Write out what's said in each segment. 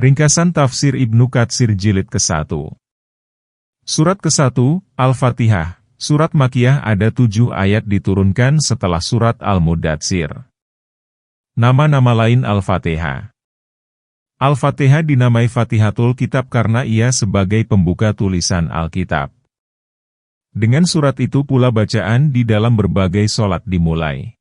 Ringkasan Tafsir Ibnu Katsir Jilid ke-1. Surat ke-1, Al-Fatihah. Surat Makkiyah ada 7 ayat diturunkan setelah surat Al-Mudatsir. Nama-nama lain Al-Fatihah. Al-Fatihah dinamai Fatihatul Kitab karena ia sebagai pembuka tulisan Alkitab. Dengan surat itu pula bacaan di dalam berbagai sholat dimulai.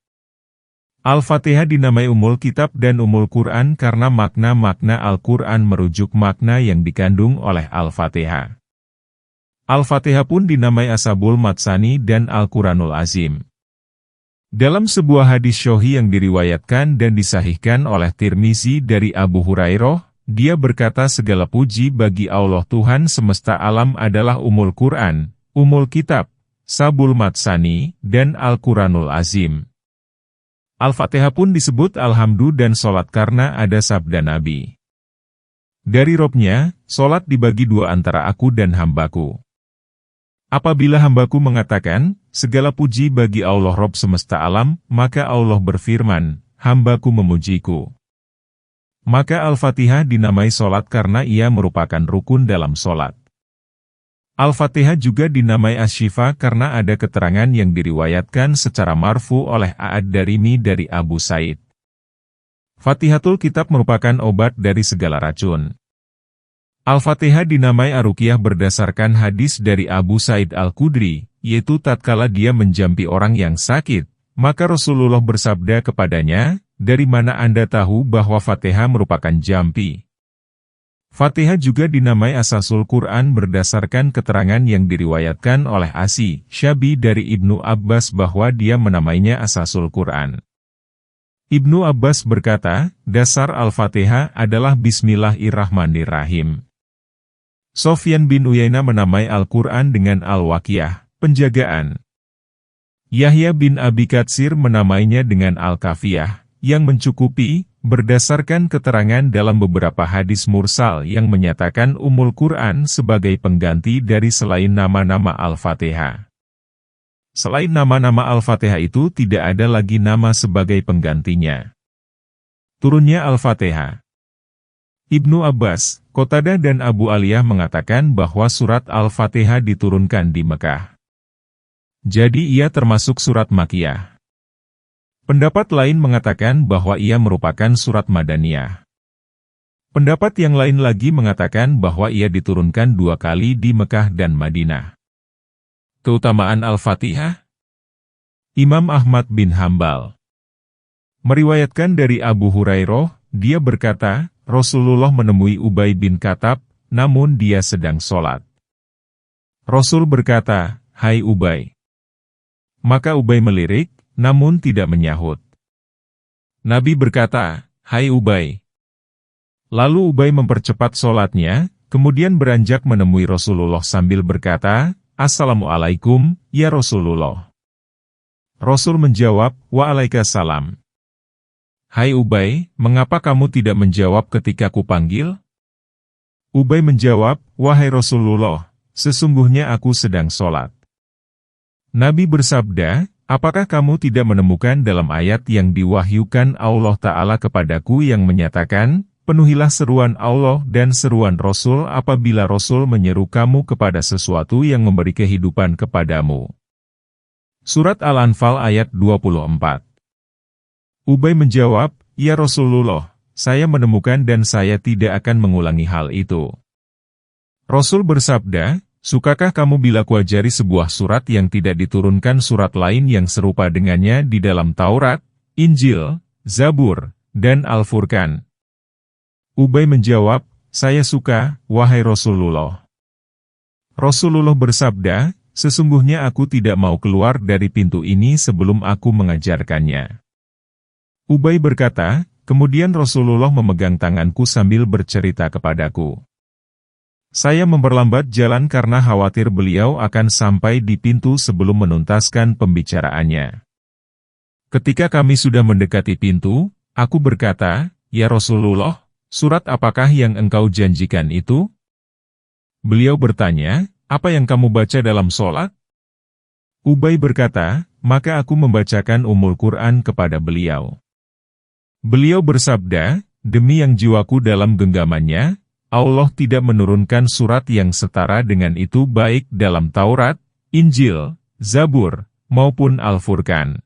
Al-Fatihah dinamai Ummul Kitab dan Ummul Quran karena makna-makna Al-Quran merujuk makna yang dikandung oleh Al-Fatihah. Al-Fatihah pun dinamai Ashabul Matsani dan Al-Quranul Azim. Dalam sebuah hadis syahih yang diriwayatkan dan disahihkan oleh Tirmizi dari Abu Hurairah, dia berkata segala puji bagi Allah Tuhan semesta alam adalah Ummul Quran, Ummul Kitab, Ashabul Matsani, dan Al-Quranul Azim. Al-Fatihah pun disebut Alhamdu dan Salat karena ada sabda Nabi. Dari Robnya, Salat dibagi 2 antara aku dan hambaku. Apabila hambaku mengatakan, segala puji bagi Allah Rob semesta alam, maka Allah berfirman, hambaku memujiku. Maka Al-Fatihah dinamai Salat karena ia merupakan rukun dalam salat. Al-Fatihah juga dinamai Asy-Syifa karena ada keterangan yang diriwayatkan secara marfu oleh Ad-Darimi dari Abu Said. Fatihatul Kitab merupakan obat dari segala racun. Al-Fatihah dinamai Ar-Ruqyah berdasarkan hadis dari Abu Said Al-Khudri, yaitu tatkala dia menjampi orang yang sakit, maka Rasulullah bersabda kepadanya, dari mana Anda tahu bahwa Fatihah merupakan jampi? Fatihah juga dinamai Asasul Quran berdasarkan keterangan yang diriwayatkan oleh Syabi dari Ibnu Abbas bahwa dia menamainya Asasul Quran. Ibnu Abbas berkata, dasar Al-Fatihah adalah Bismillahirrahmanirrahim. Sofyan bin Uyainah menamai Al-Quran dengan Al-Waqiyah, penjagaan. Yahya bin Abi Katsir menamainya dengan Al-Kafiyah, yang mencukupi, berdasarkan keterangan dalam beberapa hadis mursal yang menyatakan Ummul Quran sebagai pengganti dari selain nama-nama Al-Fatihah. Selain nama-nama Al-Fatihah itu tidak ada lagi nama sebagai penggantinya. Turunnya Al-Fatihah. Ibnu Abbas, Qatadah dan Abu Aliyah mengatakan bahwa surat Al-Fatihah diturunkan di Mekah. Jadi ia termasuk surat Makkiyah. Pendapat lain mengatakan bahwa ia merupakan surat Madaniyah. Pendapat yang lain lagi mengatakan bahwa ia diturunkan 2 kali di Mekah dan Madinah. Keutamaan Al-Fatihah. Imam Ahmad bin Hambal meriwayatkan dari Abu Hurairah, dia berkata, Rasulullah menemui Ubay bin Khattab, namun dia sedang sholat. Rasul berkata, hai Ubay. Maka Ubay melirik, namun tidak menyahut. Nabi berkata, hai Ubay. Lalu Ubay mempercepat sholatnya, kemudian beranjak menemui Rasulullah sambil berkata, Assalamualaikum, ya Rasulullah. Rasul menjawab, Waalaikumsalam. Hai Ubay, mengapa kamu tidak menjawab ketika kupanggil? Ubay menjawab, wahai Rasulullah, sesungguhnya aku sedang sholat. Nabi bersabda, apakah kamu tidak menemukan dalam ayat yang diwahyukan Allah Ta'ala kepadaku yang menyatakan, penuhilah seruan Allah dan seruan Rasul apabila Rasul menyeru kamu kepada sesuatu yang memberi kehidupan kepadamu. Surat Al-Anfal ayat 24. Ubay menjawab, ya Rasulullah, saya menemukan dan saya tidak akan mengulangi hal itu. Rasul bersabda, sukakah kamu bila kuajari sebuah surat yang tidak diturunkan surat lain yang serupa dengannya di dalam Taurat, Injil, Zabur, dan Al-Furqan? Ubay menjawab, saya suka, wahai Rasulullah. Rasulullah bersabda, sesungguhnya aku tidak mau keluar dari pintu ini sebelum aku mengajarkannya. Ubay berkata, kemudian Rasulullah memegang tanganku sambil bercerita kepadaku. Saya memperlambat jalan karena khawatir beliau akan sampai di pintu sebelum menuntaskan pembicaraannya. Ketika kami sudah mendekati pintu, aku berkata, ya Rasulullah, surat apakah yang engkau janjikan itu? Beliau bertanya, apa yang kamu baca dalam sholat? Ubay berkata, maka aku membacakan Ummul Quran kepada beliau. Beliau bersabda, demi yang jiwaku dalam genggamannya, Allah tidak menurunkan surat yang setara dengan itu baik dalam Taurat, Injil, Zabur, maupun Al-Furqan.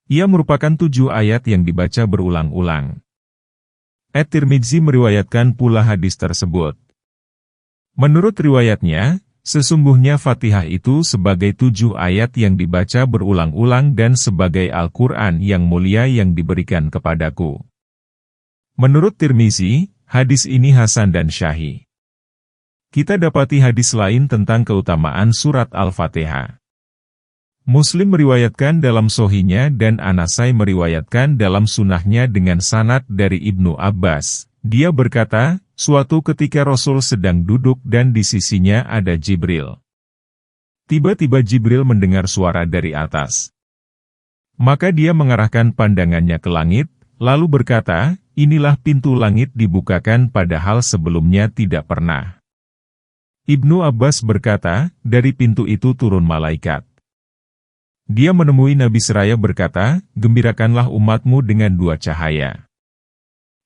Ia merupakan 7 ayat yang dibaca berulang-ulang. At-Tirmidzi meriwayatkan pula hadis tersebut. Menurut riwayatnya, sesungguhnya Fatihah itu sebagai 7 ayat yang dibaca berulang-ulang dan sebagai Al-Quran yang mulia yang diberikan kepadaku. Menurut Tirmizi, hadis ini hasan dan syahih. Kita dapati hadis lain tentang keutamaan surat Al-Fatihah. Muslim meriwayatkan dalam Sohinya dan An-Nasai meriwayatkan dalam sunahnya dengan sanad dari Ibnu Abbas. Dia berkata, suatu ketika Rasul sedang duduk dan di sisinya ada Jibril. Tiba-tiba Jibril mendengar suara dari atas. Maka dia mengarahkan pandangannya ke langit, lalu berkata, inilah pintu langit dibukakan padahal sebelumnya tidak pernah. Ibnu Abbas berkata, dari pintu itu turun malaikat. Dia menemui Nabi seraya berkata, gembirakanlah umatmu dengan 2 cahaya.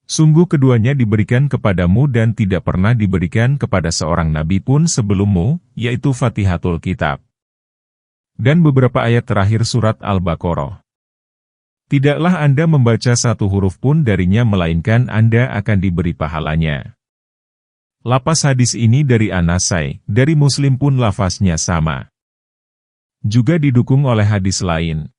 Sungguh keduanya diberikan kepadamu dan tidak pernah diberikan kepada seorang nabi pun sebelummu, yaitu Fatihatul Kitab. Dan beberapa ayat terakhir surat Al-Baqarah. Tidaklah Anda membaca 1 huruf pun darinya melainkan Anda akan diberi pahalanya. Lapas hadis ini dari An-Nasai, dari Muslim pun lafaznya sama. Juga didukung oleh hadis lain.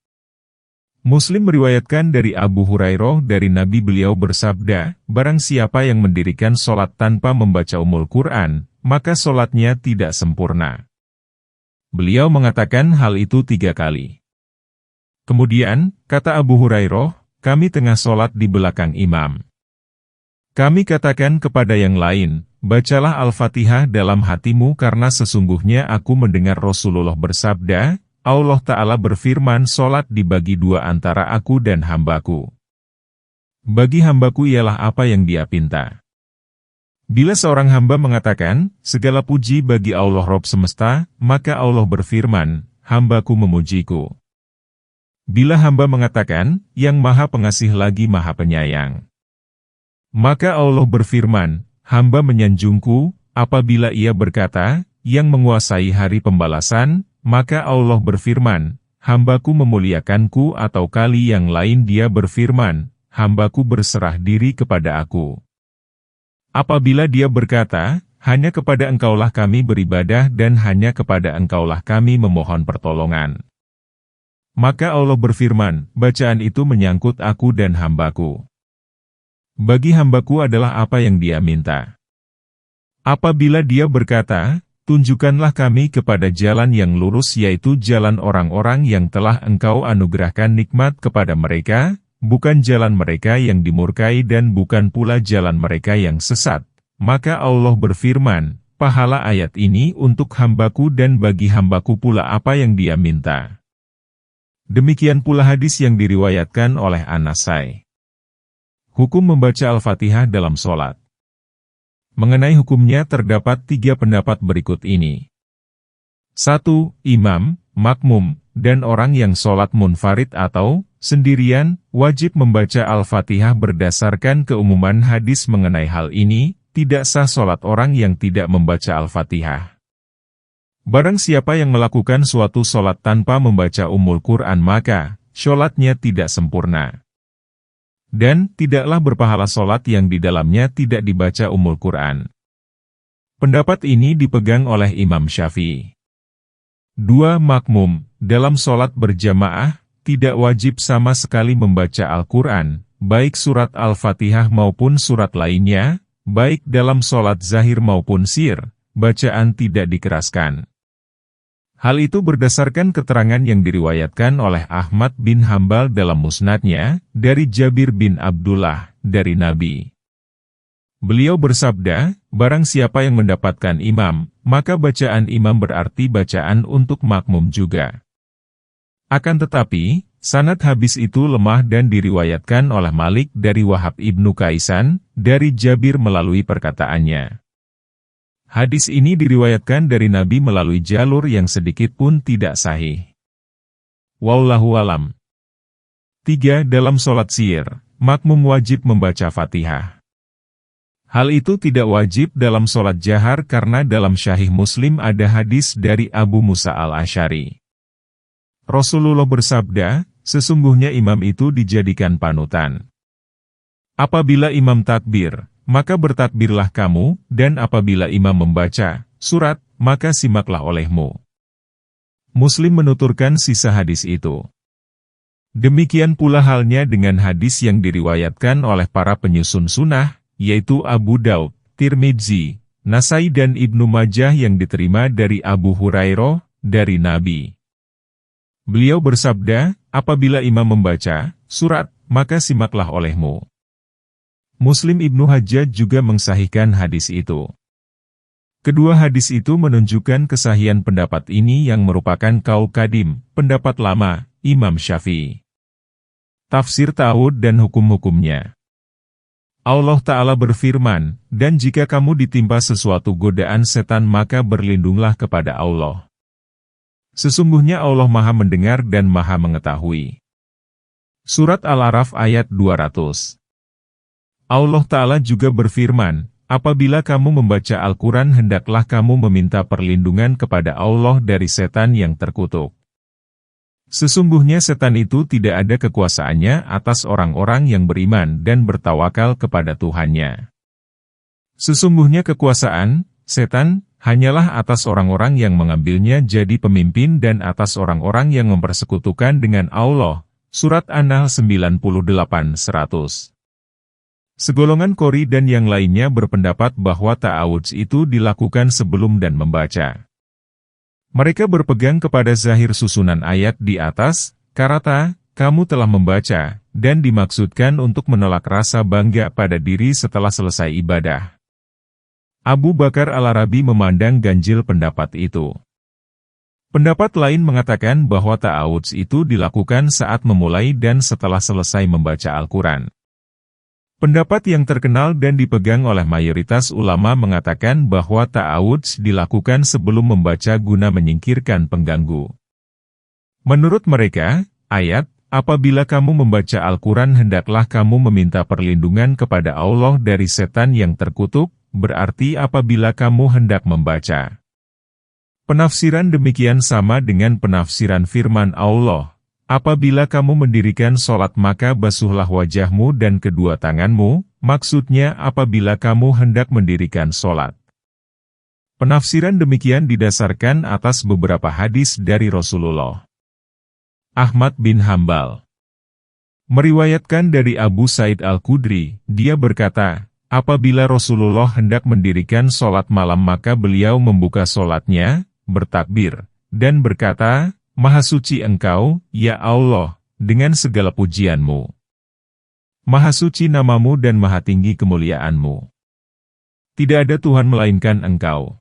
Muslim meriwayatkan dari Abu Hurairah dari Nabi beliau bersabda, barang siapa yang mendirikan sholat tanpa membaca Ummul Quran, maka sholatnya tidak sempurna. Beliau mengatakan hal itu 3 kali. Kemudian, kata Abu Hurairah, kami tengah sholat di belakang imam. Kami katakan kepada yang lain, bacalah Al-Fatihah dalam hatimu karena sesungguhnya aku mendengar Rasulullah bersabda, Allah Ta'ala berfirman sholat dibagi 2 antara aku dan hambaku. Bagi hambaku ialah apa yang dia pinta. Bila seorang hamba mengatakan, segala puji bagi Allah Rabb semesta, maka Allah berfirman, hambaku memujiku. Bila hamba mengatakan, yang maha pengasih lagi maha penyayang. Maka Allah berfirman, hamba menyanjungku, apabila ia berkata, yang menguasai hari pembalasan, maka Allah berfirman, hambaku memuliakanku atau kali yang lain dia berfirman, hambaku berserah diri kepada aku. Apabila dia berkata, hanya kepada engkaulah kami beribadah dan hanya kepada engkaulah kami memohon pertolongan. Maka Allah berfirman, bacaan itu menyangkut aku dan hambaku. Bagi hambaku adalah apa yang dia minta. Apabila dia berkata, tunjukkanlah kami kepada jalan yang lurus yaitu jalan orang-orang yang telah engkau anugerahkan nikmat kepada mereka, bukan jalan mereka yang dimurkai dan bukan pula jalan mereka yang sesat. Maka Allah berfirman, pahala ayat ini untuk hambaku dan bagi hambaku pula apa yang dia minta. Demikian pula hadis yang diriwayatkan oleh An-Nasai. Hukum membaca Al-Fatihah dalam sholat. Mengenai hukumnya terdapat 3 pendapat berikut ini. 1. Imam, makmum, dan orang yang sholat munfarid atau sendirian, wajib membaca Al-Fatihah berdasarkan keumuman hadis mengenai hal ini, tidak sah sholat orang yang tidak membaca Al-Fatihah. Barang siapa yang melakukan suatu sholat tanpa membaca Ummul Quran maka, sholatnya tidak sempurna. Dan, tidaklah berpahala sholat yang di dalamnya tidak dibaca Ummul Quran. Pendapat ini dipegang oleh Imam Syafi'i. 2. Makmum, dalam sholat berjamaah, tidak wajib sama sekali membaca Al-Quran, baik surat Al-Fatihah maupun surat lainnya, baik dalam sholat zahir maupun sir, bacaan tidak dikeraskan. Hal itu berdasarkan keterangan yang diriwayatkan oleh Ahmad bin Hambal dalam musnadnya, dari Jabir bin Abdullah, dari Nabi. Beliau bersabda, barang siapa yang mendapatkan imam, maka bacaan imam berarti bacaan untuk makmum juga. Akan tetapi, sanad hadis itu lemah dan diriwayatkan oleh Malik dari Wahab ibnu Kaisan, dari Jabir melalui perkataannya. Hadis ini diriwayatkan dari Nabi melalui jalur yang sedikit pun tidak sahih. Wallahu alam. 3. Dalam sholat sir, makmum wajib membaca Fatihah. Hal itu tidak wajib dalam sholat jahar karena dalam Sahih Muslim ada hadis dari Abu Musa al-Asy'ari. Rasulullah bersabda, sesungguhnya imam itu dijadikan panutan. Apabila imam takbir, maka bertakbirlah kamu, dan apabila imam membaca surat, maka simaklah olehmu. Muslim menuturkan sisa hadis itu. Demikian pula halnya dengan hadis yang diriwayatkan oleh para penyusun sunnah, yaitu Abu Daud, Tirmidzi, Nasai dan Ibnu Majah yang diterima dari Abu Hurairah, dari Nabi. Beliau bersabda, apabila imam membaca surat, maka simaklah olehmu. Muslim Ibnu Hajjaj juga mensahihkan hadis itu. Kedua hadis itu menunjukkan kesahihan pendapat ini yang merupakan qaul qadim, pendapat lama, Imam Syafi'i. Tafsir ta'awud dan hukum-hukumnya. Allah Ta'ala berfirman, dan jika kamu ditimpa sesuatu godaan setan maka berlindunglah kepada Allah. Sesungguhnya Allah Maha Mendengar dan Maha Mengetahui. Surat Al-A'raf ayat 200. Allah Ta'ala juga berfirman, apabila kamu membaca Al-Quran hendaklah kamu meminta perlindungan kepada Allah dari setan yang terkutuk. Sesungguhnya setan itu tidak ada kekuasaannya atas orang-orang yang beriman dan bertawakal kepada Tuhannya. Sesungguhnya kekuasaan setan hanyalah atas orang-orang yang mengambilnya jadi pemimpin dan atas orang-orang yang mempersekutukan dengan Allah. Surat An-Nahl 98-100. Segolongan Qori dan yang lainnya berpendapat bahwa ta'awudz itu dilakukan sebelum dan membaca. Mereka berpegang kepada zahir susunan ayat di atas, karata, kamu telah membaca, dan dimaksudkan untuk menolak rasa bangga pada diri setelah selesai ibadah. Abu Bakar Al-Arabi memandang ganjil pendapat itu. Pendapat lain mengatakan bahwa ta'awudz itu dilakukan saat memulai dan setelah selesai membaca Al-Quran. Pendapat yang terkenal dan dipegang oleh mayoritas ulama mengatakan bahwa ta'awudz dilakukan sebelum membaca guna menyingkirkan pengganggu. Menurut mereka, ayat, apabila kamu membaca Al-Quran hendaklah kamu meminta perlindungan kepada Allah dari setan yang terkutuk, berarti apabila kamu hendak membaca. Penafsiran demikian sama dengan penafsiran firman Allah, apabila kamu mendirikan sholat maka basuhlah wajahmu dan kedua tanganmu, maksudnya apabila kamu hendak mendirikan sholat. Penafsiran demikian didasarkan atas beberapa hadis dari Rasulullah. Ahmad bin Hambal meriwayatkan dari Abu Sa'id Al-Khudri, dia berkata, apabila Rasulullah hendak mendirikan sholat malam maka beliau membuka sholatnya, bertakbir, dan berkata, Maha suci Engkau, ya Allah, dengan segala pujianmu. Maha suci namamu dan maha tinggi kemuliaanmu. Tidak ada Tuhan melainkan Engkau.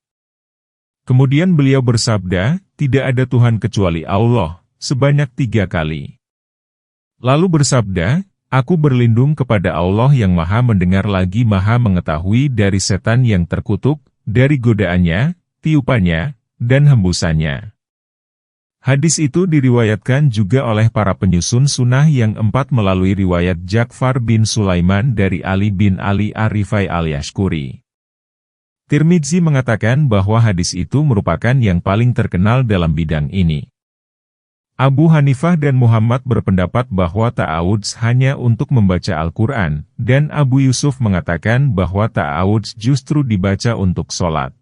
Kemudian beliau bersabda, tidak ada Tuhan kecuali Allah, sebanyak 3 kali. Lalu bersabda, aku berlindung kepada Allah yang maha mendengar lagi maha mengetahui dari setan yang terkutuk, dari godaannya, tiupannya, dan hembusannya. Hadis itu diriwayatkan juga oleh para penyusun sunnah yang 4 melalui riwayat Ja'far bin Sulaiman dari Ali bin Ali Ar-Rifai al-Yashkuri. Tirmidzi mengatakan bahwa hadis itu merupakan yang paling terkenal dalam bidang ini. Abu Hanifah dan Muhammad berpendapat bahwa ta'awudz hanya untuk membaca Al-Quran, dan Abu Yusuf mengatakan bahwa ta'awudz justru dibaca untuk sholat.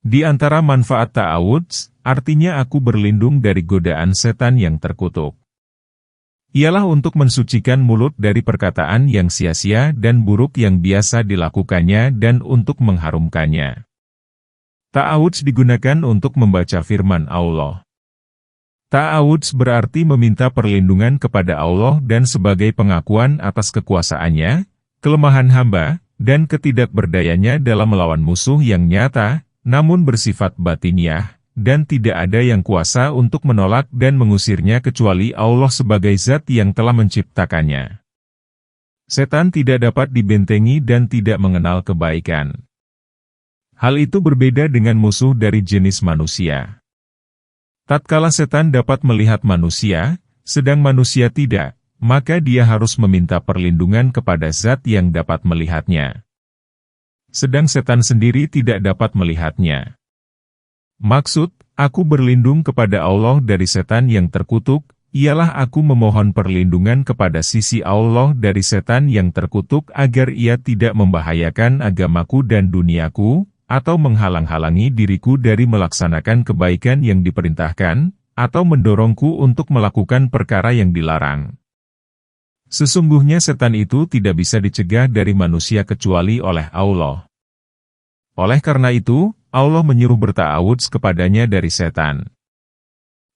Di antara manfaat ta'awudz, artinya aku berlindung dari godaan setan yang terkutuk. Ialah untuk mensucikan mulut dari perkataan yang sia-sia dan buruk yang biasa dilakukannya dan untuk mengharumkannya. Ta'awudz digunakan untuk membaca firman Allah. Ta'awudz berarti meminta perlindungan kepada Allah dan sebagai pengakuan atas kekuasaannya, kelemahan hamba, dan ketidakberdayanya dalam melawan musuh yang nyata, namun bersifat batiniah, dan tidak ada yang kuasa untuk menolak dan mengusirnya kecuali Allah sebagai zat yang telah menciptakannya. Setan tidak dapat dibentengi dan tidak mengenal kebaikan. Hal itu berbeda dengan musuh dari jenis manusia. Tatkala setan dapat melihat manusia, sedang manusia tidak, maka dia harus meminta perlindungan kepada zat yang dapat melihatnya. Sedang setan sendiri tidak dapat melihatnya. Maksud, aku berlindung kepada Allah dari setan yang terkutuk, ialah aku memohon perlindungan kepada sisi Allah dari setan yang terkutuk agar ia tidak membahayakan agamaku dan duniaku, atau menghalang-halangi diriku dari melaksanakan kebaikan yang diperintahkan, atau mendorongku untuk melakukan perkara yang dilarang. Sesungguhnya setan itu tidak bisa dicegah dari manusia kecuali oleh Allah. Oleh karena itu, Allah menyuruh berta'awudz kepadanya dari setan.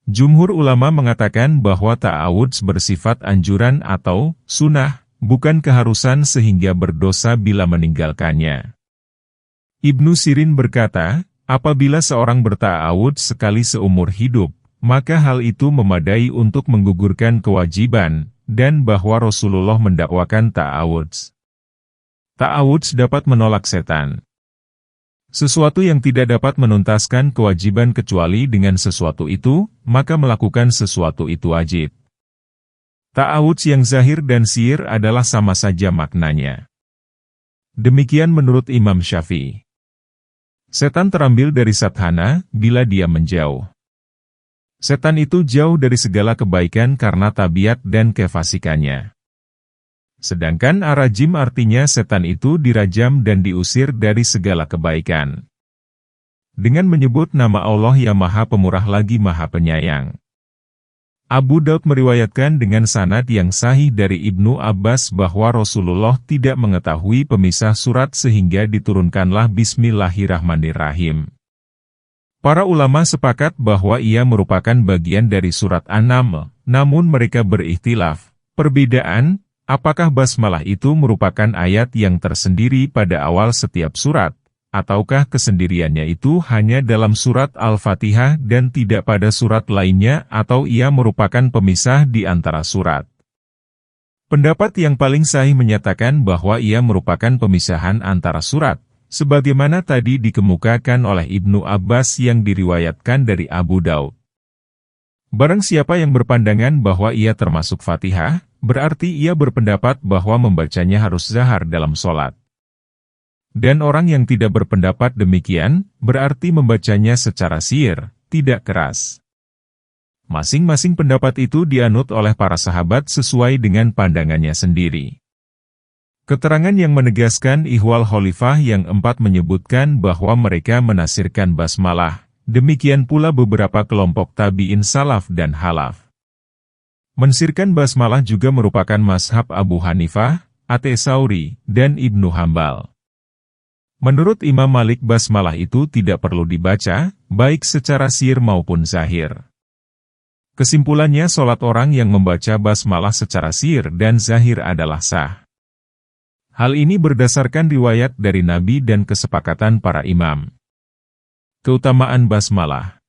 Jumhur ulama mengatakan bahwa ta'awudz bersifat anjuran atau sunnah, bukan keharusan sehingga berdosa bila meninggalkannya. Ibnu Sirin berkata, apabila seorang berta'awudz sekali seumur hidup, maka hal itu memadai untuk menggugurkan kewajiban, dan bahwa Rasulullah mendakwakan ta'awudz. Ta'awudz dapat menolak setan. Sesuatu yang tidak dapat menuntaskan kewajiban kecuali dengan sesuatu itu, maka melakukan sesuatu itu wajib. Ta'awudz yang zahir dan sihir adalah sama saja maknanya. Demikian menurut Imam Syafi'i. Setan terambil dari sadhana, bila dia menjauh. Setan itu jauh dari segala kebaikan karena tabiat dan kefasikannya. Sedangkan ar-rajim artinya setan itu dirajam dan diusir dari segala kebaikan. Dengan menyebut nama Allah yang Maha Pemurah lagi Maha Penyayang. Abu Daud meriwayatkan dengan sanad yang sahih dari Ibnu Abbas bahwa Rasulullah tidak mengetahui pemisah surat sehingga diturunkanlah Bismillahirrahmanirrahim. Para ulama sepakat bahwa ia merupakan bagian dari surat An-Naml, namun mereka berikhtilaf. Perbedaan, apakah basmalah itu merupakan ayat yang tersendiri pada awal setiap surat, ataukah kesendiriannya itu hanya dalam surat Al-Fatihah dan tidak pada surat lainnya atau ia merupakan pemisah di antara surat. Pendapat yang paling sahih menyatakan bahwa ia merupakan pemisahan antara surat, sebagaimana tadi dikemukakan oleh Ibnu Abbas yang diriwayatkan dari Abu Daud. Barang siapa yang berpandangan bahwa ia termasuk Fatihah, berarti ia berpendapat bahwa membacanya harus zahar dalam sholat. Dan orang yang tidak berpendapat demikian, berarti membacanya secara sir, tidak keras. Masing-masing pendapat itu dianut oleh para sahabat sesuai dengan pandangannya sendiri. Keterangan yang menegaskan ihwal khalifah yang 4 menyebutkan bahwa mereka menasirkan basmalah, demikian pula beberapa kelompok tabi'in salaf dan halaf. Mensirkan basmalah juga merupakan mazhab Abu Hanifah, At-Tsauri, dan Ibnu Hambal. Menurut Imam Malik basmalah itu tidak perlu dibaca, baik secara sir maupun zahir. Kesimpulannya sholat orang yang membaca basmalah secara sir dan zahir adalah sah. Hal ini berdasarkan riwayat dari Nabi dan kesepakatan para imam. Keutamaan basmalah.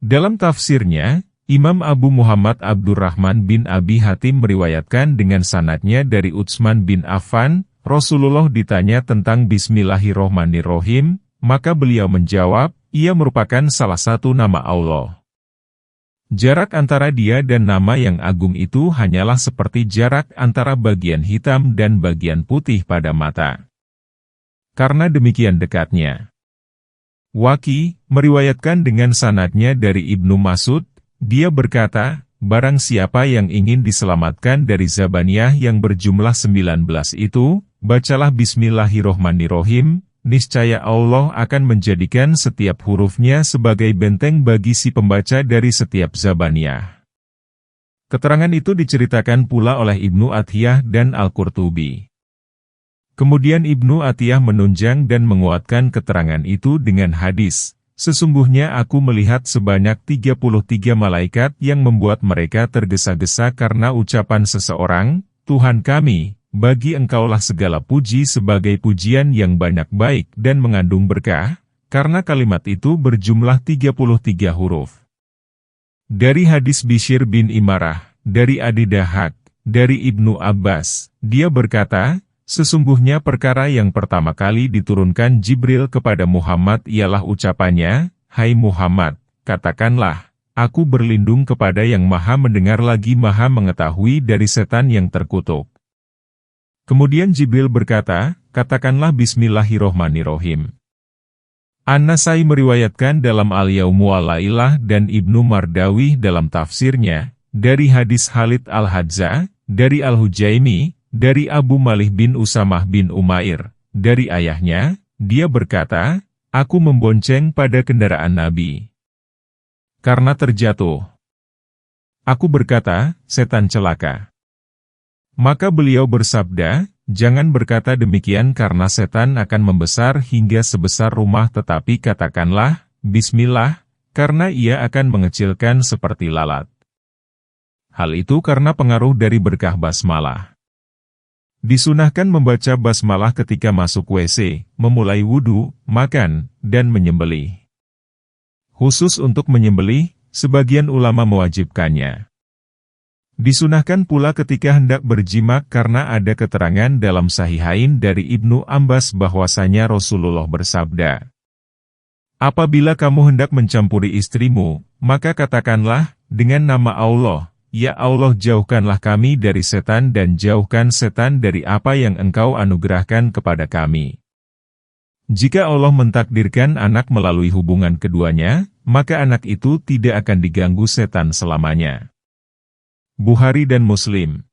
Dalam tafsirnya, Imam Abu Muhammad Abdurrahman bin Abi Hatim meriwayatkan dengan sanadnya dari Utsman bin Affan, Rasulullah ditanya tentang Bismillahirrohmanirrohim, maka beliau menjawab, ia merupakan salah satu nama Allah. Jarak antara dia dan nama yang agung itu hanyalah seperti jarak antara bagian hitam dan bagian putih pada mata. Karena demikian dekatnya. Waqi meriwayatkan dengan sanadnya dari Ibnu Mas'ud, dia berkata, barang siapa yang ingin diselamatkan dari Zabaniyah yang berjumlah 19 itu, bacalah Bismillahirrohmanirrohim, niscaya Allah akan menjadikan setiap hurufnya sebagai benteng bagi si pembaca dari setiap Zabaniyah. Keterangan itu diceritakan pula oleh Ibnu Athiyah dan Al-Qurtubi. Kemudian Ibnu Athiyah menunjang dan menguatkan keterangan itu dengan hadis, sesungguhnya aku melihat sebanyak 33 malaikat yang membuat mereka tergesa-gesa karena ucapan seseorang, Tuhan kami, bagi engkaulah segala puji sebagai pujian yang banyak baik dan mengandung berkah, karena kalimat itu berjumlah 33 huruf. Dari hadis Bishr bin Imarah, dari Adi Dahak, dari Ibnu Abbas, dia berkata, sesungguhnya perkara yang pertama kali diturunkan Jibril kepada Muhammad ialah ucapannya, Hai Muhammad, katakanlah, aku berlindung kepada yang maha mendengar lagi maha mengetahui dari setan yang terkutuk. Kemudian Jibril berkata, katakanlah Bismillahirrohmanirrohim. An-Nasai meriwayatkan dalam Al-Yaum wal Lailah dan Ibnu Mardawi dalam tafsirnya, dari hadis Khalid Al-Hadza, dari Al-Hujaimi, dari Abu Malih bin Usamah bin Umair, dari ayahnya, dia berkata, aku membonceng pada kendaraan Nabi. Karena terjatuh. Aku berkata, setan celaka. Maka beliau bersabda, jangan berkata demikian karena setan akan membesar hingga sebesar rumah tetapi katakanlah, Bismillah, karena ia akan mengecilkan seperti lalat. Hal itu karena pengaruh dari berkah basmalah. Disunahkan membaca basmalah ketika masuk WC, memulai wudu, makan, dan menyembelih. Khusus untuk menyembelih, sebagian ulama mewajibkannya. Disunahkan pula ketika hendak berjimak karena ada keterangan dalam Sahihain dari Ibnu Abbas bahwasanya Rasulullah bersabda, apabila kamu hendak mencampuri istrimu, maka katakanlah, dengan nama Allah, ya Allah jauhkanlah kami dari setan dan jauhkan setan dari apa yang Engkau anugerahkan kepada kami. Jika Allah mentakdirkan anak melalui hubungan keduanya, maka anak itu tidak akan diganggu setan selamanya. Bukhari dan Muslim.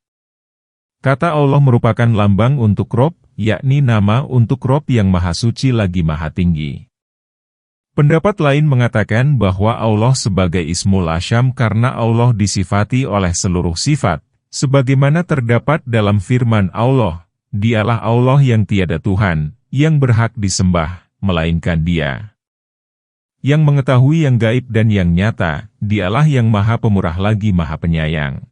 Kata Allah merupakan lambang untuk Rob, yakni nama untuk Rob yang maha suci lagi maha tinggi. Pendapat lain mengatakan bahwa Allah sebagai Ismul Asyam karena Allah disifati oleh seluruh sifat, sebagaimana terdapat dalam firman Allah, dialah Allah yang tiada Tuhan, yang berhak disembah, melainkan Dia. Yang mengetahui yang gaib dan yang nyata, dialah yang maha pemurah lagi maha penyayang.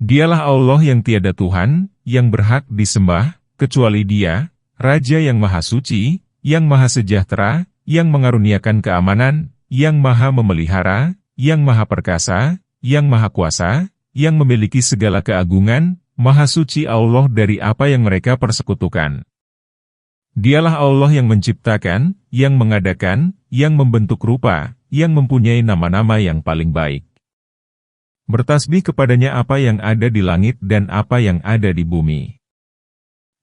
Dialah Allah yang tiada Tuhan, yang berhak disembah, kecuali Dia, Raja yang maha suci, yang maha sejahtera, yang mengaruniakan keamanan, yang maha memelihara, yang maha perkasa, yang maha kuasa, yang memiliki segala keagungan, maha suci Allah dari apa yang mereka persekutukan. Dialah Allah yang menciptakan, yang mengadakan, yang membentuk rupa, yang mempunyai nama-nama yang paling baik. Bertasbih kepadanya apa yang ada di langit dan apa yang ada di bumi.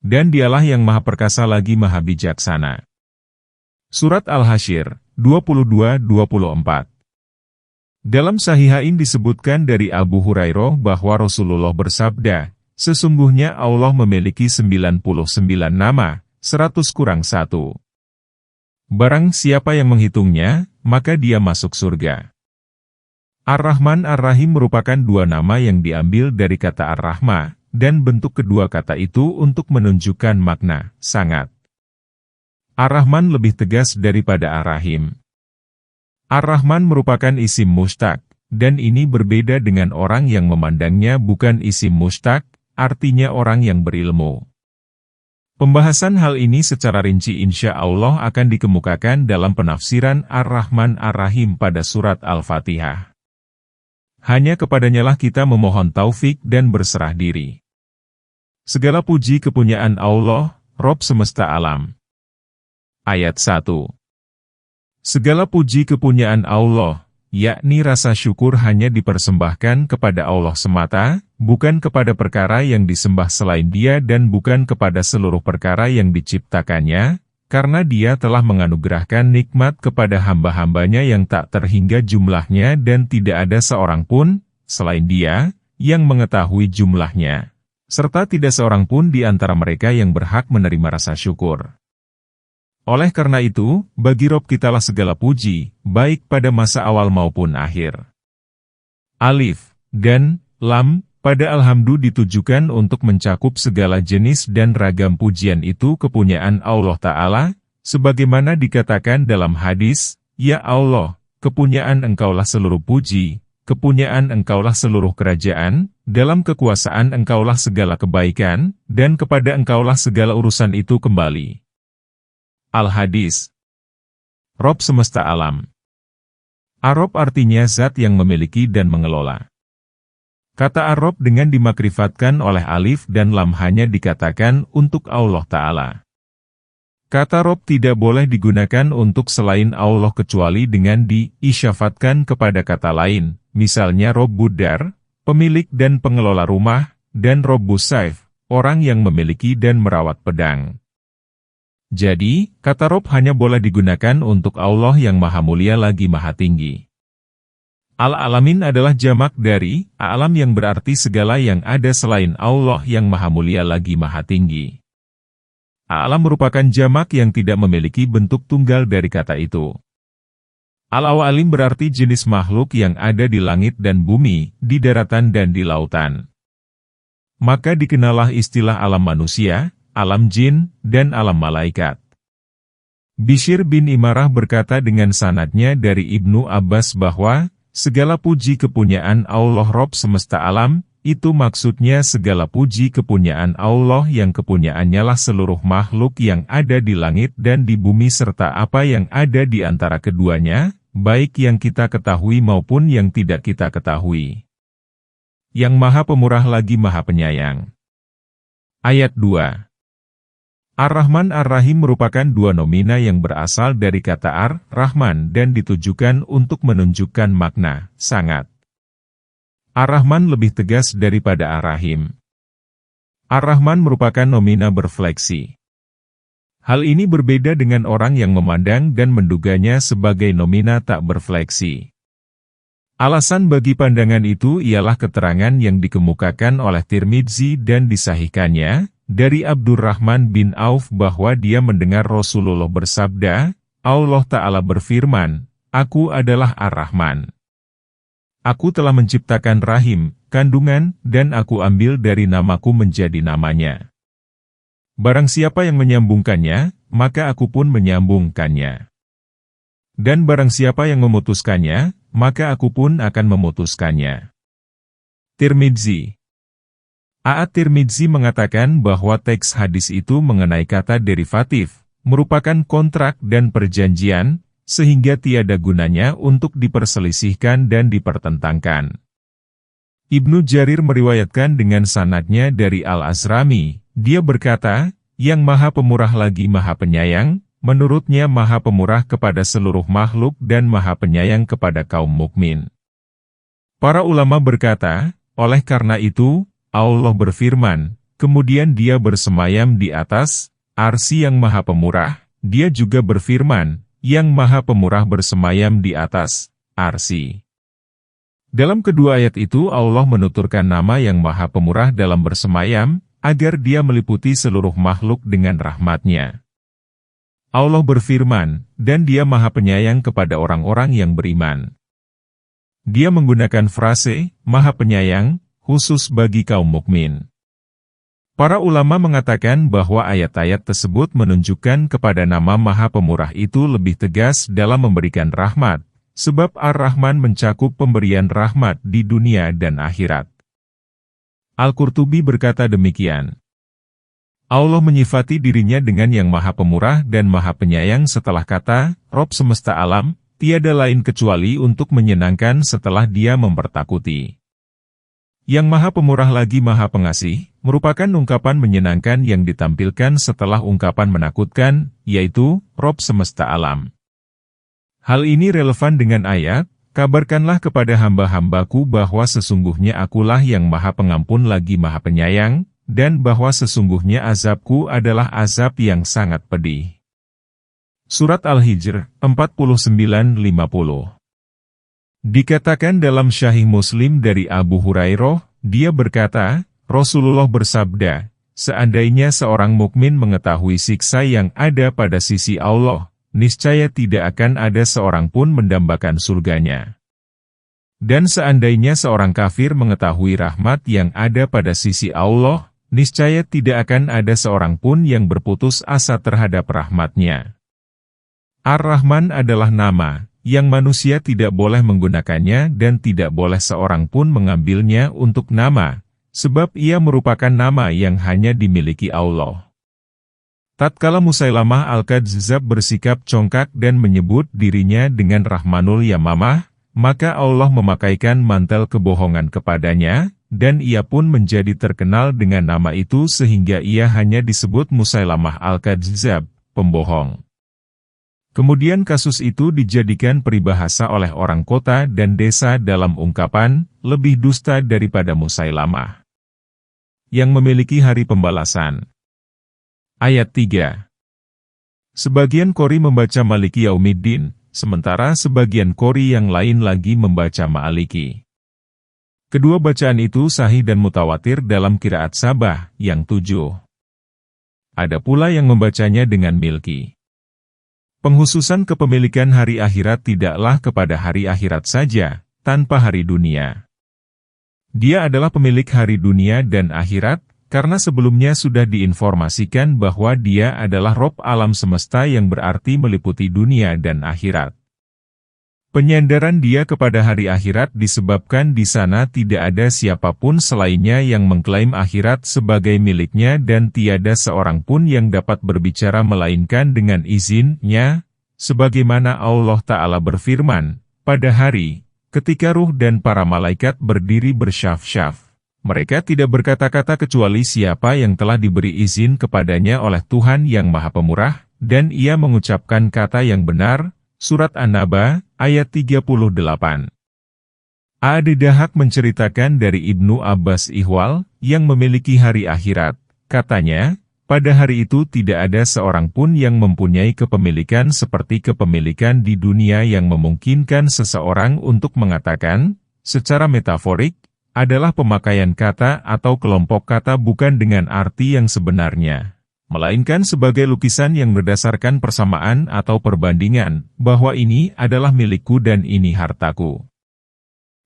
Dan dialah yang maha perkasa lagi maha bijaksana. Surat Al-Hasyr, 22-24. Dalam Sahihain disebutkan dari Abu Hurairah bahwa Rasulullah bersabda, sesungguhnya Allah memiliki 99 nama, 100 kurang 1. Barang siapa yang menghitungnya, maka dia masuk surga. Ar-Rahman Ar-Rahim merupakan dua nama yang diambil dari kata Ar-Rahma, dan bentuk kedua kata itu untuk menunjukkan makna, sangat. Ar-Rahman lebih tegas daripada Ar-Rahim. Ar-Rahman merupakan isim mustaq, dan ini berbeda dengan orang yang memandangnya bukan isim mustaq, artinya orang yang berilmu. Pembahasan hal ini secara rinci insya Allah akan dikemukakan dalam penafsiran Ar-Rahman Ar-Rahim pada surat Al-Fatihah. Hanya kepadanyalah kita memohon taufik dan berserah diri. Segala puji kepunyaan Allah, Rob semesta alam. Ayat 1. Segala puji kepunyaan Allah, yakni rasa syukur hanya dipersembahkan kepada Allah semata, bukan kepada perkara yang disembah selain Dia dan bukan kepada seluruh perkara yang diciptakannya, karena Dia telah menganugerahkan nikmat kepada hamba-hambanya yang tak terhingga jumlahnya dan tidak ada seorang pun, selain Dia, yang mengetahui jumlahnya. Serta tidak seorang pun di antara mereka yang berhak menerima rasa syukur. Oleh karena itu, bagi Rob kitalah segala puji, baik pada masa awal maupun akhir. Alif, dan, lam, pada alhamdu ditujukan untuk mencakup segala jenis dan ragam pujian itu kepunyaan Allah Ta'ala, sebagaimana dikatakan dalam hadis, ya Allah, kepunyaan Engkaulah seluruh puji, kepunyaan Engkaulah seluruh kerajaan, dalam kekuasaan Engkaulah segala kebaikan, dan kepada Engkaulah segala urusan itu kembali. Al-Hadis. Rob semesta alam. Ar-Rob artinya zat yang memiliki dan mengelola. Kata Ar-Rob dengan dimakrifatkan oleh alif dan lam hanya dikatakan untuk Allah Ta'ala. Kata Rob tidak boleh digunakan untuk selain Allah kecuali dengan diisyafatkan kepada kata lain, misalnya Rob Budar, pemilik dan pengelola rumah, dan Rob Busayf, orang yang memiliki dan merawat pedang. Jadi, kata Rob hanya boleh digunakan untuk Allah yang Maha Mulia lagi Maha Tinggi. Al-Alamin adalah jamak dari alam yang berarti segala yang ada selain Allah yang Maha Mulia lagi Maha Tinggi. Alam merupakan jamak yang tidak memiliki bentuk tunggal dari kata itu. Al-Awalim berarti jenis makhluk yang ada di langit dan bumi, di daratan dan di lautan. Maka dikenallah istilah alam manusia, alam jin, dan alam malaikat. Bishr bin Imarah berkata dengan sanadnya dari Ibnu Abbas bahwa, segala puji kepunyaan Allah Rabb semesta alam, itu maksudnya segala puji kepunyaan Allah yang kepunyaannya lah seluruh makhluk yang ada di langit dan di bumi serta apa yang ada di antara keduanya, baik yang kita ketahui maupun yang tidak kita ketahui. Yang Maha Pemurah lagi Maha Penyayang. Ayat 2. Ar-Rahman Ar-Rahim merupakan dua nomina yang berasal dari kata Ar-Rahman dan ditujukan untuk menunjukkan makna sangat. Ar-Rahman lebih tegas daripada Ar-Rahim. Ar-Rahman merupakan nomina berfleksi. Hal ini berbeda dengan orang yang memandang dan menduganya sebagai nomina tak berfleksi. Alasan bagi pandangan itu ialah keterangan yang dikemukakan oleh Tirmidzi dan disahihkannya, dari Abdurrahman bin Auf bahwa dia mendengar Rasulullah bersabda, Allah Ta'ala berfirman, Aku adalah Ar-Rahman. Aku telah menciptakan rahim, kandungan, dan aku ambil dari namaku menjadi namanya. Barang siapa yang menyambungkannya, maka aku pun menyambungkannya. Dan barang siapa yang memutuskannya, maka aku pun akan memutuskannya. Tirmidzi. At-Tirmidzi mengatakan bahwa teks hadis itu mengenai kata derivatif, merupakan kontrak dan perjanjian, sehingga tiada gunanya untuk diperselisihkan dan dipertentangkan. Ibnu Jarir meriwayatkan dengan sanadnya dari Al-Azrami, dia berkata, yang Maha Pemurah lagi Maha Penyayang, menurutnya Maha Pemurah kepada seluruh makhluk dan Maha Penyayang kepada kaum mukmin. Para ulama berkata, oleh karena itu, Allah berfirman, kemudian dia bersemayam di atas arsy yang Maha Pemurah, dia juga berfirman, yang Maha Pemurah bersemayam di atas arsy. Dalam kedua ayat itu Allah menuturkan nama yang Maha Pemurah dalam bersemayam, agar dia meliputi seluruh makhluk dengan rahmat-Nya. Allah berfirman, dan dia Maha Penyayang kepada orang-orang yang beriman. Dia menggunakan frase, Maha Penyayang, khusus bagi kaum mukmin. Para ulama mengatakan bahwa ayat-ayat tersebut menunjukkan kepada nama Maha Pemurah itu lebih tegas dalam memberikan rahmat, sebab Ar-Rahman mencakup pemberian rahmat di dunia dan akhirat. Al-Qurtubi berkata demikian. Allah menyifati dirinya dengan yang Maha Pemurah dan Maha Penyayang setelah kata, Rob semesta alam, tiada lain kecuali untuk menyenangkan setelah dia mempertakuti. Yang Maha Pemurah lagi Maha Pengasih, merupakan ungkapan menyenangkan yang ditampilkan setelah ungkapan menakutkan, yaitu, Rob semesta alam. Hal ini relevan dengan ayat, kabarkanlah kepada hamba-hambaku bahwa sesungguhnya akulah yang Maha Pengampun lagi Maha Penyayang, dan bahwa sesungguhnya azabku adalah azab yang sangat pedih. Surat Al-Hijr, 49-50. Dikatakan dalam Sahih Muslim dari Abu Hurairah, dia berkata, Rasulullah bersabda, seandainya seorang mukmin mengetahui siksa yang ada pada sisi Allah, niscaya tidak akan ada seorang pun mendambakan surganya. Dan seandainya seorang kafir mengetahui rahmat yang ada pada sisi Allah, niscaya tidak akan ada seorang pun yang berputus asa terhadap rahmat-Nya. Ar-Rahman adalah nama yang manusia tidak boleh menggunakannya dan tidak boleh seorang pun mengambilnya untuk nama, sebab ia merupakan nama yang hanya dimiliki Allah. Tatkala Musailamah Al-Kadzdzab bersikap congkak dan menyebut dirinya dengan Rahmanul Yamamah, maka Allah memakaikan mantel kebohongan kepadanya, dan ia pun menjadi terkenal dengan nama itu sehingga ia hanya disebut Musailamah Al-Kadzdzab, pembohong. Kemudian kasus itu dijadikan peribahasa oleh orang kota dan desa dalam ungkapan, lebih dusta daripada Musailamah, yang memiliki hari pembalasan. Ayat 3. Sebagian qori membaca Maliki Yaumiddin, sementara sebagian qori yang lain lagi membaca Ma'aliki. Kedua bacaan itu sahih dan mutawatir dalam qiraat Sabah, yang 7. Ada pula yang membacanya dengan milki. Penghususan kepemilikan hari akhirat tidaklah kepada hari akhirat saja, tanpa hari dunia. Dia adalah pemilik hari dunia dan akhirat, karena sebelumnya sudah diinformasikan bahwa dia adalah Rob alam semesta yang berarti meliputi dunia dan akhirat. Penyandaran dia kepada hari akhirat disebabkan di sana tidak ada siapapun selainnya yang mengklaim akhirat sebagai miliknya dan tiada seorang pun yang dapat berbicara melainkan dengan izinnya, sebagaimana Allah Ta'ala berfirman, pada hari, ketika ruh dan para malaikat berdiri bersyaf-syaf, mereka tidak berkata-kata kecuali siapa yang telah diberi izin kepadanya oleh Tuhan yang Maha Pemurah, dan ia mengucapkan kata yang benar. Surat An-Naba, ayat 38. Ad-Dahak menceritakan dari Ibnu Abbas Ihwal, yang memiliki hari akhirat. Katanya, pada hari itu tidak ada seorang pun yang mempunyai kepemilikan seperti kepemilikan di dunia yang memungkinkan seseorang untuk mengatakan, secara metaforik, adalah pemakaian kata atau kelompok kata bukan dengan arti yang sebenarnya, melainkan sebagai lukisan yang berdasarkan persamaan atau perbandingan, bahwa ini adalah milikku dan ini hartaku.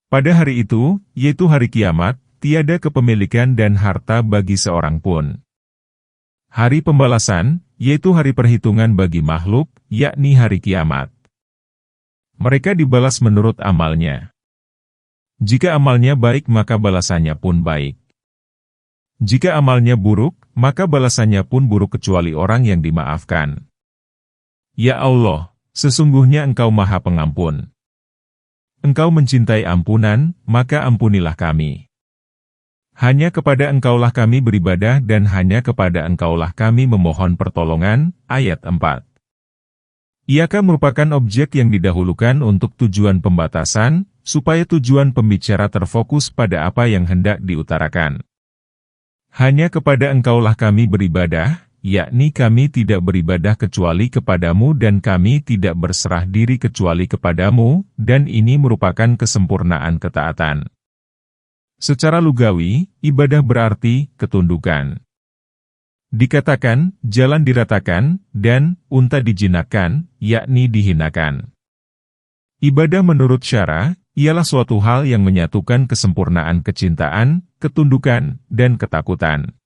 Pada hari itu, yaitu hari kiamat, tiada kepemilikan dan harta bagi seorang pun. Hari pembalasan, yaitu hari perhitungan bagi makhluk, yakni hari kiamat. Mereka dibalas menurut amalnya. Jika amalnya baik maka balasannya pun baik. Jika amalnya buruk, maka balasannya pun buruk kecuali orang yang dimaafkan. Ya Allah, sesungguhnya Engkau Maha Pengampun. Engkau mencintai ampunan, maka ampunilah kami. Hanya kepada Engkaulah kami beribadah dan hanya kepada Engkaulah kami memohon pertolongan. Ayat 4. Iakah merupakan objek yang didahulukan untuk tujuan pembatasan, supaya tujuan pembicara terfokus pada apa yang hendak diutarakan. Hanya kepada Engkaulah kami beribadah, yakni kami tidak beribadah kecuali kepadamu dan kami tidak berserah diri kecuali kepadamu, dan ini merupakan kesempurnaan ketaatan. Secara lugawi, ibadah berarti ketundukan. Dikatakan, jalan diratakan, dan unta dijinakkan, yakni dihinakan. Ibadah menurut syara, ialah suatu hal yang menyatukan kesempurnaan kecintaan, ketundukan, dan ketakutan.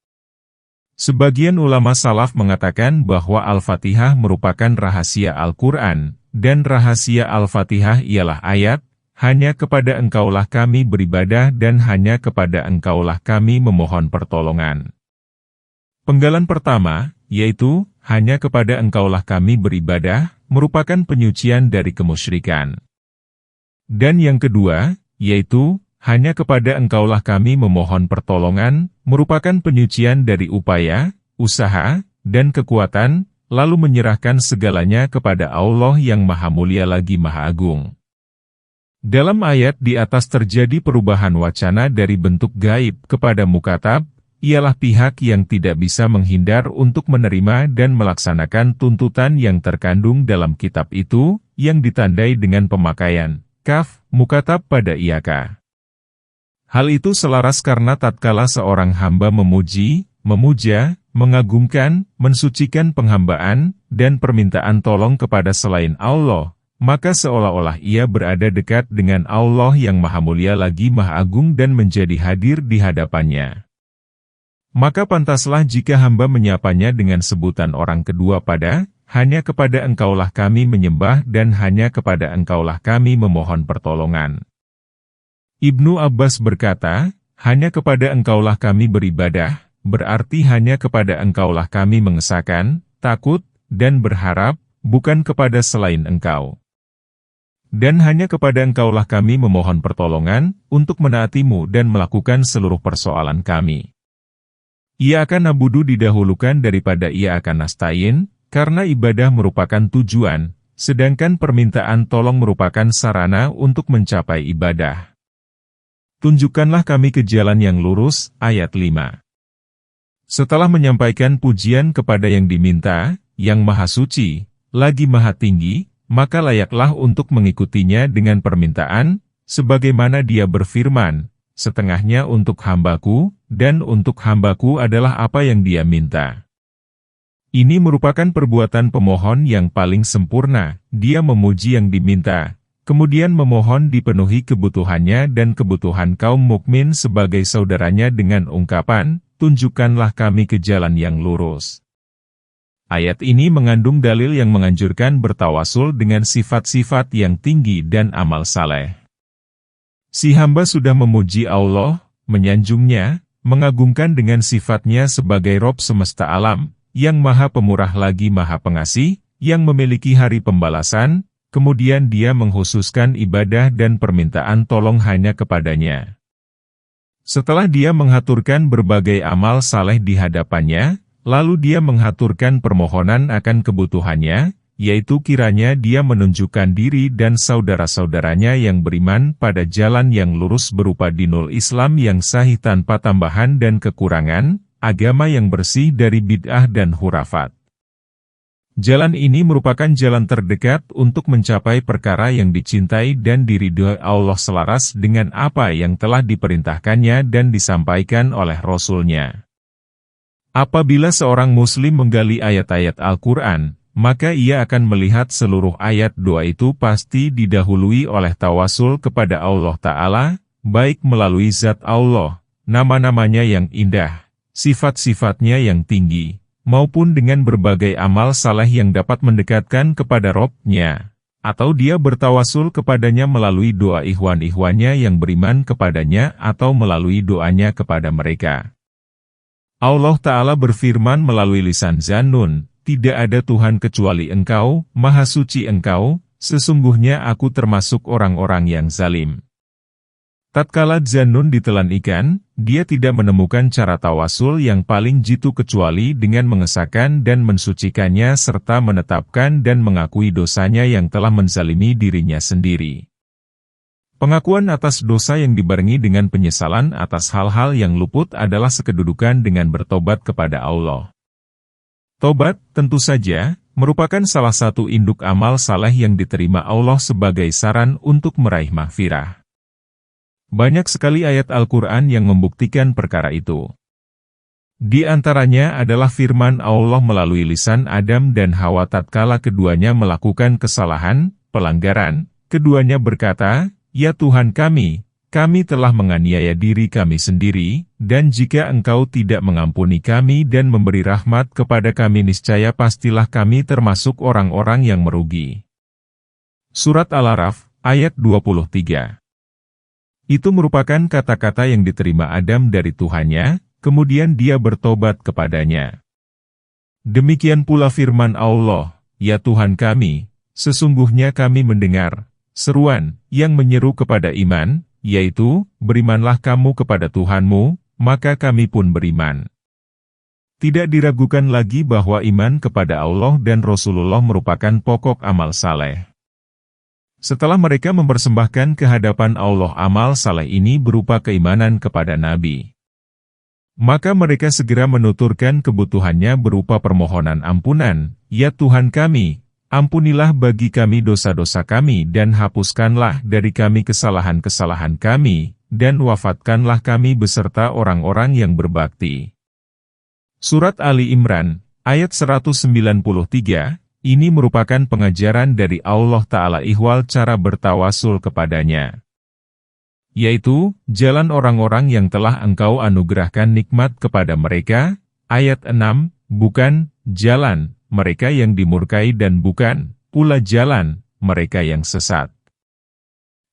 Sebagian ulama salaf mengatakan bahwa Al-Fatihah merupakan rahasia Al-Quran, dan rahasia Al-Fatihah ialah ayat, hanya kepada Engkaulah kami beribadah dan hanya kepada Engkaulah kami memohon pertolongan. Penggalan pertama, yaitu, hanya kepada Engkaulah kami beribadah, merupakan penyucian dari kemusyrikan. Dan yang kedua, yaitu, hanya kepada Engkaulah kami memohon pertolongan, merupakan penyucian dari upaya, usaha, dan kekuatan, lalu menyerahkan segalanya kepada Allah yang Maha Mulia lagi Maha Agung. Dalam ayat di atas terjadi perubahan wacana dari bentuk gaib kepada mukatab, ialah pihak yang tidak bisa menghindar untuk menerima dan melaksanakan tuntutan yang terkandung dalam kitab itu, yang ditandai dengan pemakaian kaf, mukatab pada iyaka. Hal itu selaras karena tatkala seorang hamba memuji, memuja, mengagungkan, mensucikan penghambaan, dan permintaan tolong kepada selain Allah, maka seolah-olah ia berada dekat dengan Allah yang Maha Mulia lagi Maha Agung dan menjadi hadir di hadapannya. Maka pantaslah jika hamba menyapanya dengan sebutan orang kedua pada, hanya kepada Engkaulah kami menyembah dan hanya kepada Engkaulah kami memohon pertolongan. Ibnu Abbas berkata, hanya kepada Engkaulah kami beribadah, berarti hanya kepada Engkaulah kami mengesahkan, takut, dan berharap, bukan kepada selain Engkau. Dan hanya kepada Engkaulah kami memohon pertolongan, untuk menaatimu dan melakukan seluruh persoalan kami. Ia akan nabudu didahulukan daripada ia akan nasta'in, karena ibadah merupakan tujuan, sedangkan permintaan tolong merupakan sarana untuk mencapai ibadah. Tunjukkanlah kami ke jalan yang lurus, ayat 5. Setelah menyampaikan pujian kepada yang diminta, yang Maha Suci, lagi Maha Tinggi, maka layaklah untuk mengikutinya dengan permintaan, sebagaimana Dia berfirman, setengahnya untuk hambaku, dan untuk hambaku adalah apa yang dia minta. Ini merupakan perbuatan pemohon yang paling sempurna, dia memuji yang diminta, kemudian memohon dipenuhi kebutuhannya dan kebutuhan kaum mukmin sebagai saudaranya dengan ungkapan, tunjukkanlah kami ke jalan yang lurus. Ayat ini mengandung dalil yang menganjurkan bertawasul dengan sifat-sifat yang tinggi dan amal saleh. Si hamba sudah memuji Allah, menyanjungnya, mengagungkan dengan sifatnya sebagai Rob semesta alam, yang maha pemurah lagi maha pengasih, yang memiliki hari pembalasan, kemudian dia menghususkan ibadah dan permintaan tolong hanya kepadanya. Setelah dia menghaturkan berbagai amal saleh di hadapannya, lalu dia menghaturkan permohonan akan kebutuhannya, yaitu kiranya dia menunjukkan diri dan saudara-saudaranya yang beriman pada jalan yang lurus berupa dinul Islam yang sahih tanpa tambahan dan kekurangan, agama yang bersih dari bid'ah dan hurafat. Jalan ini merupakan jalan terdekat untuk mencapai perkara yang dicintai dan diridhoi Allah selaras dengan apa yang telah diperintahkannya dan disampaikan oleh Rasul-Nya. Apabila seorang muslim menggali ayat-ayat Al-Quran, maka ia akan melihat seluruh ayat doa itu pasti didahului oleh tawasul kepada Allah Ta'ala, baik melalui zat Allah, nama-namanya yang indah, sifat-sifatnya yang tinggi, maupun dengan berbagai amal saleh yang dapat mendekatkan kepada Rabb-Nya, atau dia bertawasul kepadanya melalui doa ikhwan-ikhwannya yang beriman kepadanya atau melalui doanya kepada mereka. Allah Ta'ala berfirman melalui lisan Zannun, tidak ada Tuhan kecuali Engkau, Maha Suci Engkau, sesungguhnya aku termasuk orang-orang yang zalim. Tatkala Zannun ditelan ikan, dia tidak menemukan cara tawasul yang paling jitu kecuali dengan mengesahkan dan mensucikannya serta menetapkan dan mengakui dosanya yang telah menzalimi dirinya sendiri. Pengakuan atas dosa yang dibarengi dengan penyesalan atas hal-hal yang luput adalah sekedudukan dengan bertobat kepada Allah. Tobat, tentu saja, merupakan salah satu induk amal saleh yang diterima Allah sebagai saran untuk meraih maghfirah. Banyak sekali ayat Al-Quran yang membuktikan perkara itu. Di antaranya adalah firman Allah melalui lisan Adam dan Hawa tatkala keduanya melakukan kesalahan, pelanggaran, keduanya berkata, "Ya Tuhan kami telah menganiaya diri kami sendiri, dan jika Engkau tidak mengampuni kami dan memberi rahmat kepada kami niscaya pastilah kami termasuk orang-orang yang merugi." Surat Al-A'raf, ayat 23. Itu merupakan kata-kata yang diterima Adam dari Tuhannya, kemudian dia bertobat kepadanya. Demikian pula firman Allah, "Ya Tuhan kami, sesungguhnya kami mendengar seruan yang menyeru kepada iman, yaitu, berimanlah kamu kepada Tuhanmu, maka kami pun beriman." Tidak diragukan lagi bahwa iman kepada Allah dan Rasulullah merupakan pokok amal saleh. Setelah mereka mempersembahkan ke hadapan Allah amal saleh ini berupa keimanan kepada Nabi, maka mereka segera menuturkan kebutuhannya berupa permohonan ampunan, "Ya Tuhan kami, ampunilah bagi kami dosa-dosa kami dan hapuskanlah dari kami kesalahan-kesalahan kami, dan wafatkanlah kami beserta orang-orang yang berbakti." Surat Ali Imran, ayat 193, ini merupakan pengajaran dari Allah Ta'ala ihwal cara bertawasul kepadanya, yaitu, jalan orang-orang yang telah Engkau anugerahkan nikmat kepada mereka, ayat 6, bukan jalan mereka yang dimurkai dan bukan pula jalan mereka yang sesat.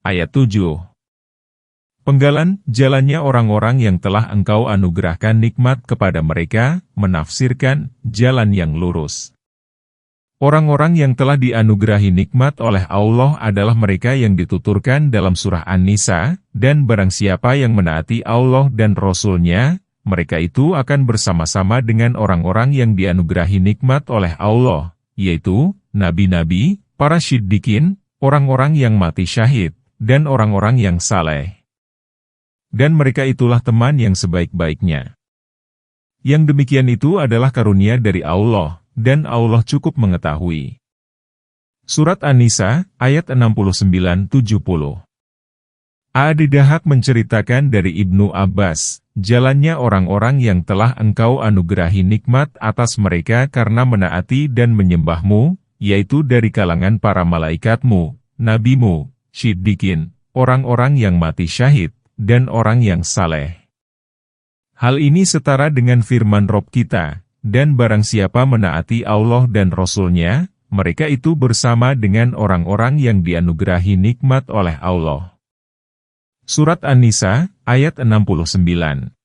Ayat 7. Penggalan jalannya orang-orang yang telah Engkau anugerahkan nikmat kepada mereka, menafsirkan jalan yang lurus. Orang-orang yang telah dianugerahi nikmat oleh Allah adalah mereka yang dituturkan dalam surah An-Nisa, dan barang siapa yang menaati Allah dan Rasul-Nya, mereka itu akan bersama-sama dengan orang-orang yang dianugerahi nikmat oleh Allah, yaitu nabi-nabi, para syiddiqin, orang-orang yang mati syahid, dan orang-orang yang saleh. Dan mereka itulah teman yang sebaik-baiknya. Yang demikian itu adalah karunia dari Allah, dan Allah cukup mengetahui. Surat An-Nisa, ayat 69-70. Ad-Dahhak menceritakan dari Ibnu Abbas, jalannya orang-orang yang telah engkau anugerahi nikmat atas mereka karena menaati dan menyembahmu, yaitu dari kalangan para malaikatmu, nabimu, syiddiqin, orang-orang yang mati syahid, dan orang yang saleh. Hal ini setara dengan firman Rabb kita, dan barang siapa menaati Allah dan Rasul-Nya, mereka itu bersama dengan orang-orang yang dianugerahi nikmat oleh Allah. Surat An-Nisa, ayat 69.